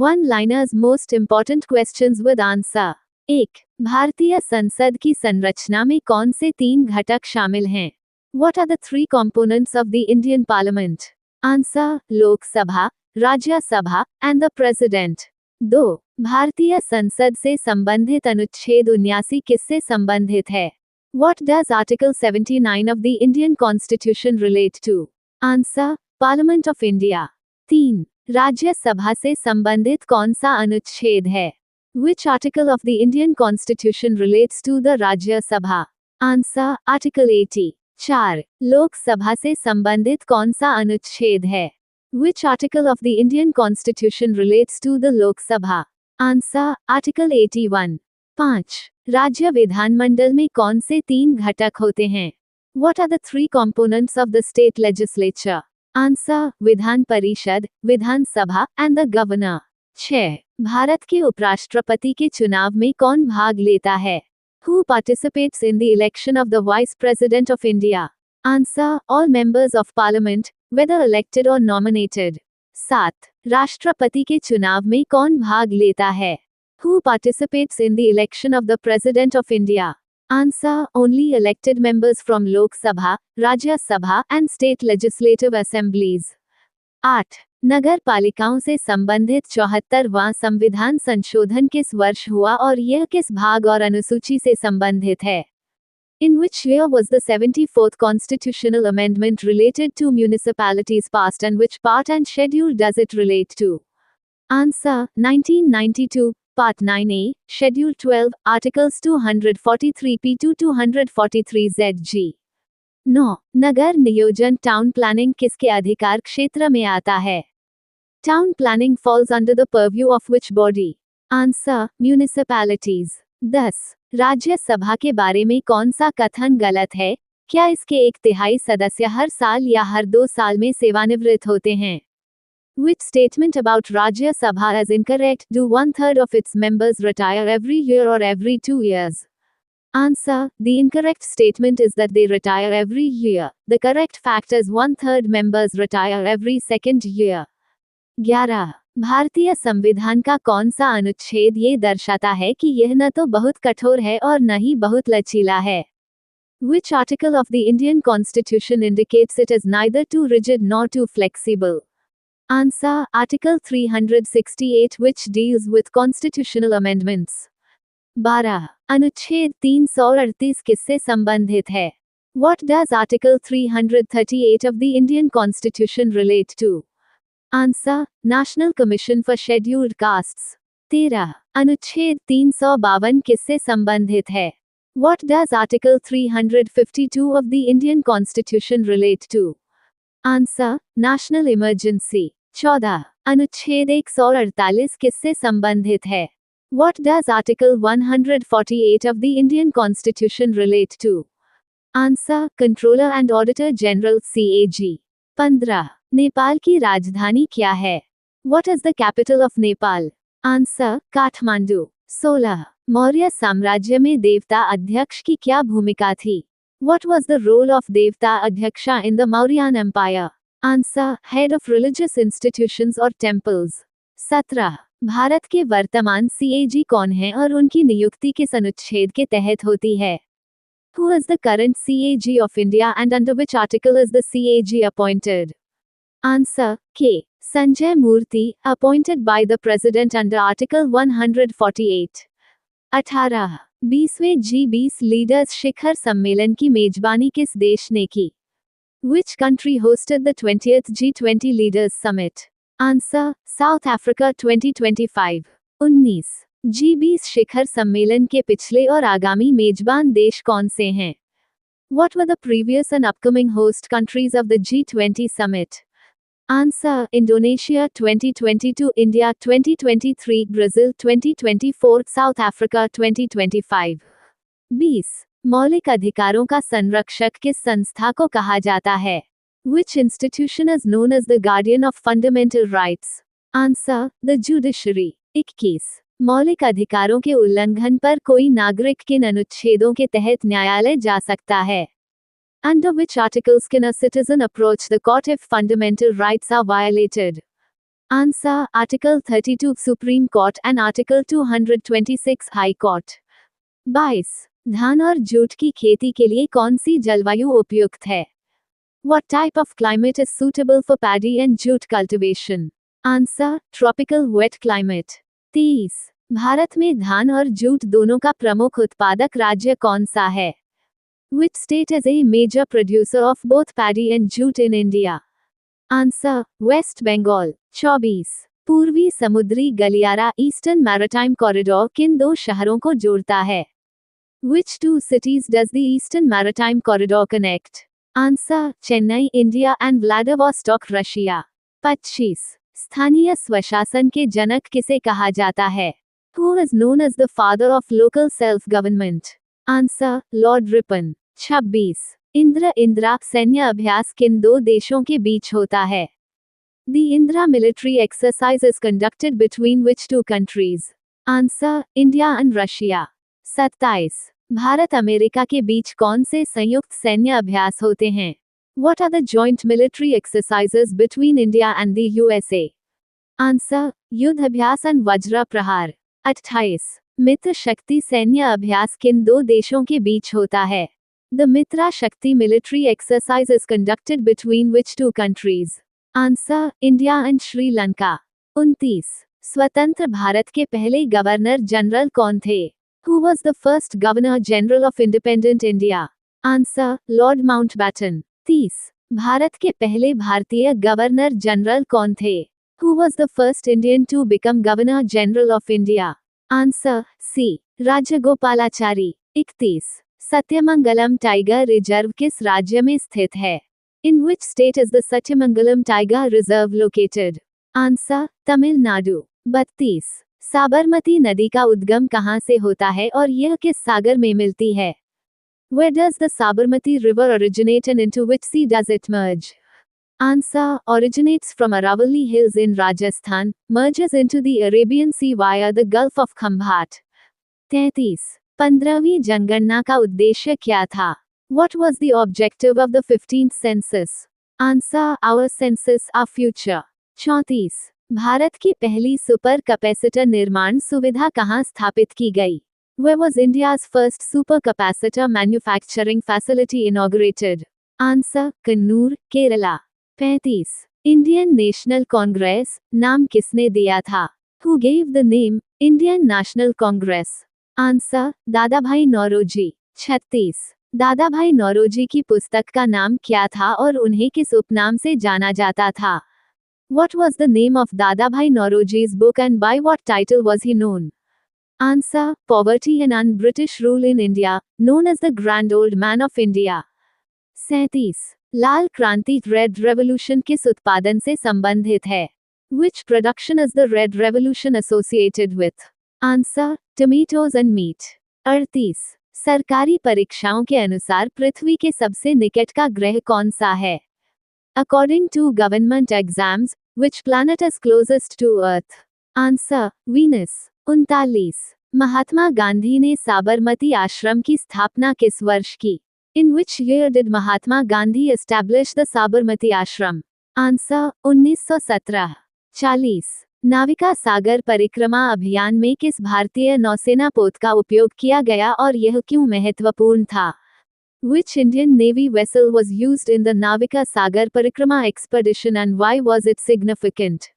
One liners most important questions with answer. 1. भारतीय संसद की संरचना में कौन से 3 घटक शामिल हैं? What are the 3 components of the Indian Parliament? Answer: Lok Sabha, Rajya Sabha and the President. 2. भारतीय संसद से संबंधित अनुच्छेद 79 किससे संबंधित है? What does Article 79 of the Indian Constitution relate to? Answer: Parliament of India. 3. Rajya Sabha से संबंधित कौन सा अनुच्छेद है? Which article of the Indian Constitution relates to the Rajya Sabha? Answer: Article 80. 4. Lok Sabha से संबंधित कौन सा अनुच्छेद है? Which article of the Indian Constitution relates to the Lok Sabha? Answer: Article 81. 5. राज्य विधानमंडल में कौन से 3 घटक होते हैं? What are the 3 components of the state legislature? Answer: Vidhan Parishad, Vidhan Sabha and the governor. 6. Bharat के उपराष्ट्रपति के चुनाव में कौन भाग लेता है? Who participates in the election of the Vice President of India? Answer: all members of Parliament, whether elected or nominated. 7. राष्ट्रपति के चुनाव में कौन भाग लेता है? Who participates in the election of the President of India? Answer: only elected members from Lok Sabha, Rajya Sabha and state legislative assemblies. 8. नगर पालिकाओं से संबंधित 74वां संविधान संशोधन किस वर्ष हुआ और यह किस भाग और अनुसूची से संबंधित है? In which year was the 74th constitutional amendment related to municipalities passed and which part and schedule does it relate to? Answer: 1992, Part 9A, Schedule 12, Articles 243P to 243ZG. 9. नगर नियोजन टाउन प्लानिंग किसके अधिकार क्षेत्र में आता है? Town planning falls under the purview of which body? Answer: municipalities. 10. Rajya Sabha के बारे में कौन सा कथन गलत है? क्या इसके 1/3 सदस्य हर साल या हर 2 साल में सेवानिवृत्त होते हैं? Which statement about Rajya Sabha is incorrect? Do 1/3 of its members retire every year or every 2 years? Answer: the incorrect statement is that they retire every year. The correct fact is 1/3 members retire every second year. 11. भारतीय संविधान का कौन सा अनुच्छेद ये दर्शाता है कि यह न तो बहुत कठोर है और न ही बहुत लचीला है? Which article of the Indian Constitution indicates it is neither too rigid nor too flexible? Answer: Article 368 which deals with constitutional amendments. 12. अनुच्छेद 338 किससे संबंधित है? What does Article 338 of the Indian Constitution relate to? Answer: National Commission for Scheduled Castes. 13. अनुच्छेद 352 किससे संबंधित है? What does Article 352 of the Indian Constitution relate to? Answer: National Emergency. 14. अनुच्छेद 148 किससे संबंधित है? What does Article 148 of the Indian Constitution relate to? Answer: Controller and Auditor General CAG. 15. Nepal की राजधानी क्या है? What is the capital of Nepal? Answer: Kathmandu. 16. Maurya साम्राज्य में देवता अध्यक्ष की क्या भूमिका थी? What was the role of देवता अध्यक्षा in the Mauryan Empire? Answer: head of religious institutions or temples. 17. Bharat के वर्तमान CAG कौन है और उनकी नियुक्ति किस अनुच्छेद के तहत होती है? Who is the current CAG of India and under which article is the CAG appointed? Answer: K. Sanjay Murthy, appointed by the President under Article 148. 18. 20वें G20 leaders शिखर सम्मेलन की मेजबानी किस देश ने की? Which country hosted the 20th G20 Leaders Summit? Answer: South Africa 2025. 19. G20 शिखर सम्मेलन के पिछले और आगामी मेजबान देश कौन से हैं? What were the previous and upcoming host countries of the G20 summit? Answer: Indonesia 2022, India 2023, Brazil 2024, South Africa 2025. 20. मौलिक अधिकारों का संरक्षक किस संस्था को कहा जाता है? Which institution is known as the guardian of fundamental rights? Answer: the judiciary. 21. मौलिक अधिकारों के उल्लंघन पर कोई नागरिक किन अनुच्छेदों के तहत न्यायालय जा सकता है? Under which articles can a citizen approach the court if fundamental rights are violated? Answer: Article 32 Supreme Court and Article 226 High Court. 22. धान और जूट की खेती के लिए कौन सी जलवायु उपयुक्त है? What type of climate is suitable for paddy and jute cultivation? Answer: Tropical wet climate. 30. Bharat में धान और जूट दोनों का प्रमुख उत्पादक राज्य कौन सा है? Which state is a major producer of both paddy and jute in India? Answer: West Bengal. 24. पूर्वी समुद्री गलियारा ईस्टर्न मैरिटाइम कॉरिडोर किन दो शहरों को जोड़ता है? Which two cities does the Eastern Maritime Corridor connect? Answer: Chennai, India and Vladivostok, Russia. 25. स्थानीय स्वशासन के जनक किसे कहा जाता है? Who is known as the father of local self-government? Answer: Lord Ripon. 26. Indira सैन्य अभ्यास किन दो देशों के बीच होता है? The Indra military exercise is conducted between which two countries? Answer: India and Russia. 27. Bharat America के बीच कौन से संयुक्त सैन्य अभ्यास होते हैं? What are the joint military exercises between India and the USA? Answer: युद्ध अभ्यास and वज्र प्रहार. 28. मित्र शक्ति सैन्य अभ्यास किन दो देशों के बीच होता है? The Mitra Shakti military exercise is conducted between which two countries? Answer: India and Sri Lanka. 29. स्वतंत्र भारत के पहले गवर्नर जनरल कौन थे? Who was the first Governor General of Independent India? Answer: Lord Mountbatten. 30. Bharat के पहले भारतीय गवर्नर जनरल कौन थे? Who was the first Indian to become Governor General of India? Answer: C. Rajagopalachari. 31. Sathyamangalam tiger reserve किस राज्य में स्थित है? In which state is the Satyamangalam Tiger Reserve located? Answer: Tamil Nadu. 32. Sabarmati नदी का उद्गम कहाँ से होता है और यह किस सागर में मिलती है? Where does the Sabarmati river originate and into which sea does it merge? Answer: originates from Aravalli Hills in Rajasthan, merges into the Arabian Sea via the Gulf of Khambhat. 33. 15वीं जनगणना का उद्देश्य क्या था? What was the objective of the 15th census? Answer: Our census, our future. 34. Bharat की पहली super capacitor निर्माण सुविधा कहाँ स्थापित की गई? Where was India's first super capacitor manufacturing facility inaugurated? Answer: Kannur, Kerala. 35. Indian national Congress नाम किसने दिया था? Who gave the name Indian National Congress? Answer: Dadabhai Naoroji. 36. Dadabhai Naoroji की पुस्तक का नाम क्या था और उन्हें किस उपनाम से जाना जाता था? What was the name of Dadabhai Nauroji's book and by what title was he known? Answer: Poverty and Un-British Rule in India, known as the Grand Old Man of India. 37. लाल क्रांति Red Revolution किस उत्पादन से संबंधित है? Which production is the Red Revolution associated with? Answer: Tomatoes and meat. 38. सरकारी परीक्षाओं के अनुसार पृथ्वी के सबसे निकट का ग्रह कौन सा है? According to government exams, which planet is closest to Earth? Answer: Venus. 39. Mahatma Gandhi ने साबरमती आश्रम की स्थापना किस वर्ष की? In which year did Mahatma Gandhi establish the Sabarmati Ashram? Answer: 1917. 40. Navika Sagar परिक्रमा अभियान में किस भारतीय नौसेना पोत का उपयोग किया गया और यह क्यों महत्वपूर्ण था? Which Indian Navy vessel was used in the Navika Sagar Parikrama expedition and why was it significant?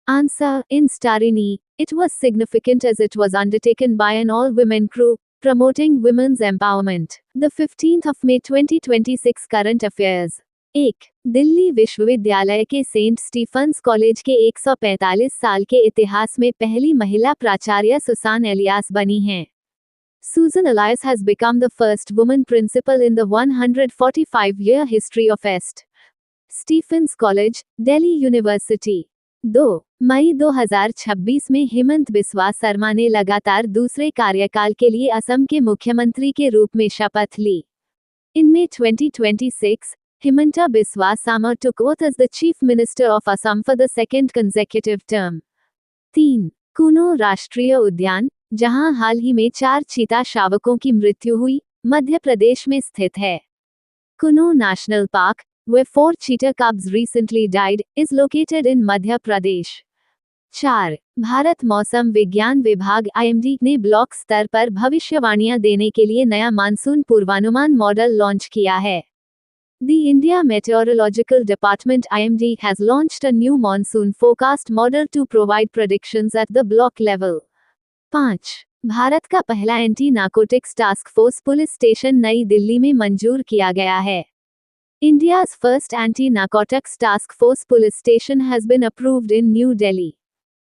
Answer: In Starini, it was significant as it was undertaken by an all-women crew, promoting women's empowerment. The 15th of May 2026 current affairs. 1. Delhi विश्वविद्यालय के Saint Stephen's college के 145 साल के इतिहास में पहली महिला प्राचार्य सुसान एलियास बनी हैं. Susan Elias has become the first woman principal in the 145-year history of St. Stephen's College, Delhi University. 2. मई 2026 में हिमंत बिस्वा शर्मा ने लगातार दूसरे कार्यकाल के लिए असम के मुख्यमंत्री के रूप में शपथ ली. In May 2026, Himanta Biswa Sarma took oath as the Chief Minister of Assam for the second consecutive term. 3. कुनो राष्ट्रीय उद्यान, जहां हाल ही में 4 चीता शावकों की मृत्यु हुई, मध्य प्रदेश में स्थित है. कुनो national park, where 4 cheetah cubs recently died, is located in Madhya Pradesh. 4. Bharat मौसम विज्ञान विभाग IMD ने ब्लॉक स्तर पर भविष्यवाणियां देने के लिए नया मानसून पूर्वानुमान मॉडल लॉन्च किया है। The India Meteorological Department IMD has launched a new monsoon forecast model to provide predictions at the block level. 5. Bharat का पहला anti narcotics task force police station नई दिल्ली में मंजूर किया गया है। India's first anti-narcotics task force police station has been approved in New Delhi.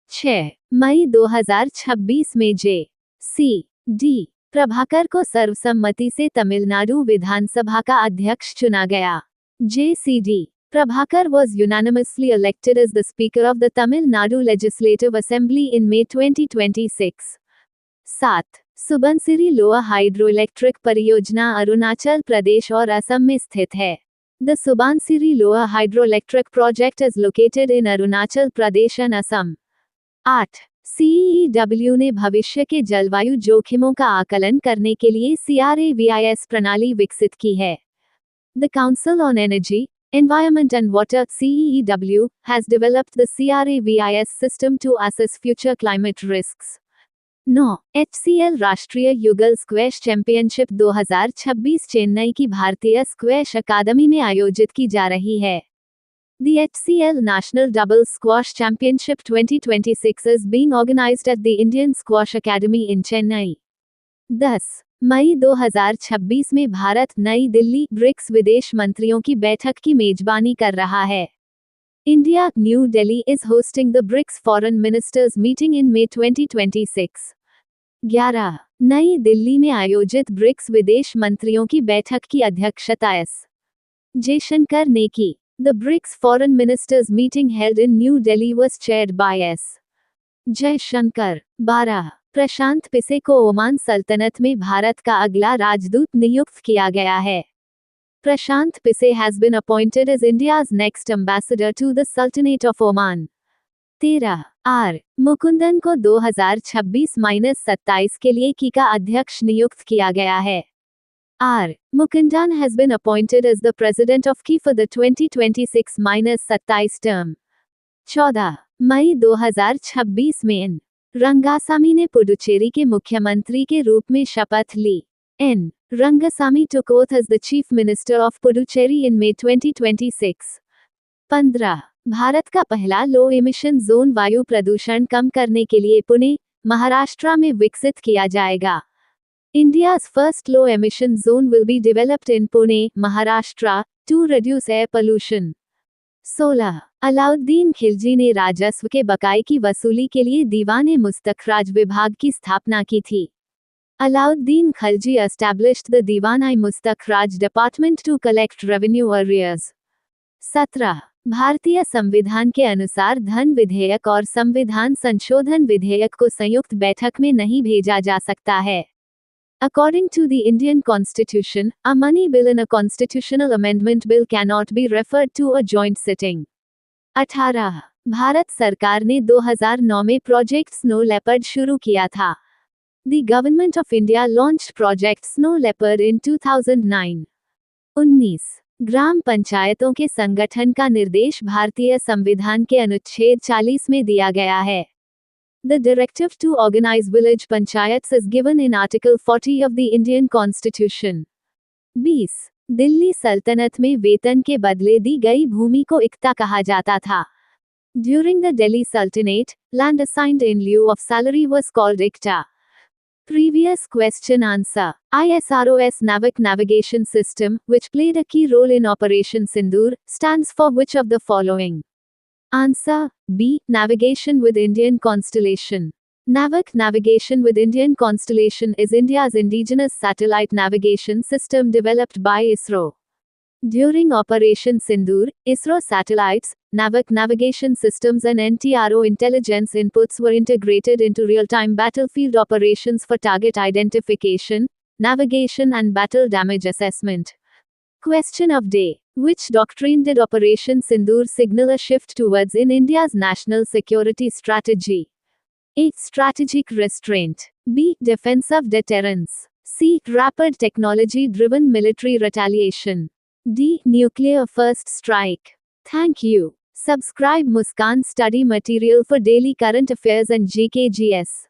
6. मई 2026 में J.C.D. Prabhakar को सर्वसम्मति से तमिलनाडु विधानसभा का अध्यक्ष चुना गया। J.C.D. Prabhakar was unanimously elected as the Speaker of the Tamil Nadu Legislative Assembly in May 2026. 7. Subansiri lower hydroelectric परियोजना अरुणाचल प्रदेश और असम में स्थित है। The Subansiri Lower Hydroelectric Project is located in Arunachal Pradesh and Assam. 8. CEEW ने भविष्य के जलवायु जोखिमों का आकलन करने के लिए CRAVIS प्रणाली विकसित की है। The Council on Energy, Environment and Water (CEEW) has developed the CRAVIS system to assess future climate risks. 9. HCL राष्ट्रीय युगल स्क्वैश चैंपियनशिप 2026 चेन्नई की भारतीय स्क्वैश अकादमी में आयोजित की जा रही है। The HCL National Double Squash Championship 2026 is being organized at the Indian Squash Academy in Chennai. 10. मई 2026 में भारत नई दिल्ली ब्रिक्स विदेश मंत्रियों की बैठक की मेजबानी कर रहा है। India, New Delhi is hosting the BRICS Foreign Ministers meeting in May 2026. 11. नई दिल्ली में आयोजित ब्रिक्स विदेश मंत्रियों की बैठक की अध्यक्षता एस जयशंकर ने की। The BRICS Foreign Ministers meeting held in New Delhi was chaired by S. Jaishankar. 12. प्रशांत पिसे को ओमान सल्तनत में भारत का अगला राजदूत नियुक्त किया गया है। Prashant Pise has been appointed as India's next ambassador to the Sultanate of Oman. 13. R. Mukundan को 2026-27 के लिए की का अध्यक्ष नियुक्त किया गया है। R. Mukundan has been appointed as the president of KI for the 2026-27 term. 14. मई 2026 में N. रंगासामी ने पुडुचेरी के मुख्यमंत्री के रूप में शपथ ली। N. Rangasamy took oath as the Chief Minister of Puducherry in May 2026. 15. Bharat का पहला लो एमिशन जोन वायु प्रदूषण कम करने के लिए पुणे, महाराष्ट्र में विकसित किया जाएगा। India's first low emission zone will be developed in Pune, Maharashtra, to reduce air pollution. 16. Alauddin Khilji ने राजस्व के बकाये की वसूली के लिए दीवान मुस्तखराज विभाग की स्थापना की थी। Alauddin Khilji established the Diwan-i-Mustakhraj department to collect revenue arrears. 17. भारतीय संविधान के अनुसार धन विधेयक और संविधान संशोधन विधेयक को संयुक्त बैठक में नहीं भेजा जा सकता है। According to the Indian Constitution, a money bill and a constitutional amendment bill cannot be referred to a joint sitting. 18. Bharat सरकार ने 2009 में प्रोजेक्ट स्नो लेपर्ड शुरू किया था। The Government of India launched Project Snow Leopard in 2009. 19. ग्राम पंचायतों के संगठन का निर्देश भारतीय संविधान के अनुच्छेद 40 में दिया गया है। The directive to organize village panchayats is given in Article 40 of the Indian Constitution. 20. Delhi सल्तनत में वेतन के बदले दी गई भूमि को इक्ता कहा जाता था। During the Delhi Sultanate, land assigned in lieu of salary was called ikta. Previous question answer. ISROS NAVIC navigation system, which played a key role in Operation Sindoor, stands for which of the following? Answer. B. Navigation with Indian constellation. NAVIC navigation with Indian constellation is India's indigenous satellite navigation system developed by ISRO. During Operation Sindoor, ISRO satellites, NAVIC navigation systems and NTRO intelligence inputs were integrated into real-time battlefield operations for target identification, navigation and battle damage assessment. Question of day. Which doctrine did Operation Sindoor signal a shift towards in India's national security strategy? A. Strategic restraint. B. Defensive deterrence. C. Rapid technology-driven military retaliation. D. Nuclear first strike. Thank you. Subscribe Muskan Study Material for daily current affairs and GKGS.